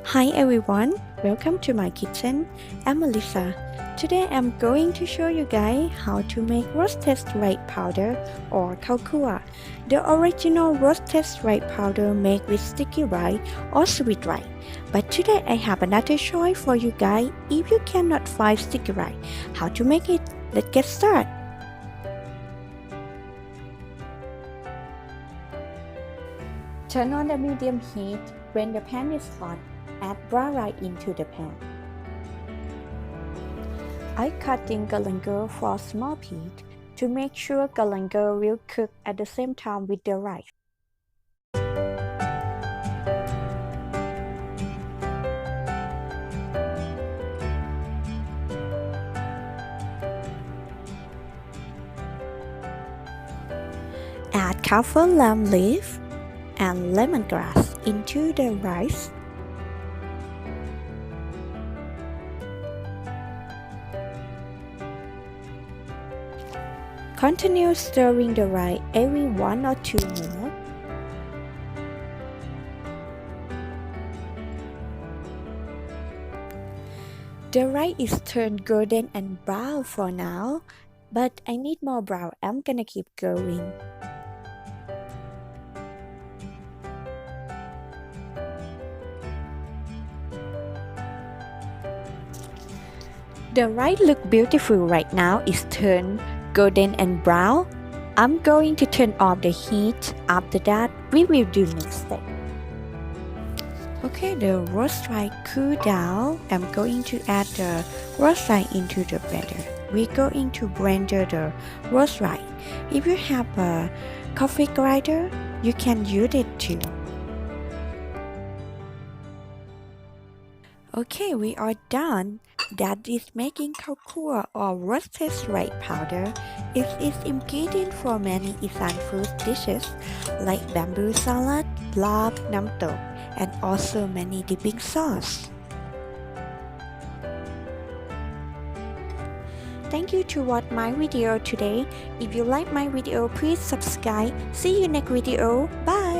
Hi everyone, welcome to my kitchen. I'm Melissa. Today I'm going to show you guys how to make roasted rice powder or Khao Khua. The original roasted rice powder made with sticky rice or sweet rice. But today I have another choice for you guys if you cannot find sticky rice. How to make it? Let's get started. Turn on the medium heat. When the pan is hot, add brown rice into the pan. I cut in galangal for a small piece to make sure galangal will cook at the same time with the rice. Add kaffir lamb leaf and lemongrass into the rice. Continue stirring the rice every 1 or 2 minutes. The rice is turned golden and brown for now, but I need more brown. I'm gonna keep going. The rice look beautiful right now. It's turned golden and brown. I'm going to turn off the heat. After that, we will do next step. Okay, the roast rice cool down. I'm going to add the roast rice into the blender. We're going to blend the roast rice. If you have a coffee grinder, you can use it too. Okay, we are done. That is making khao khua or roasted rice powder. It is ingredient for many Isan food dishes like bamboo salad, lap, nam tok, and also many dipping sauce. Thank you to watch my video today. If you like my video, please subscribe. See you next video. Bye!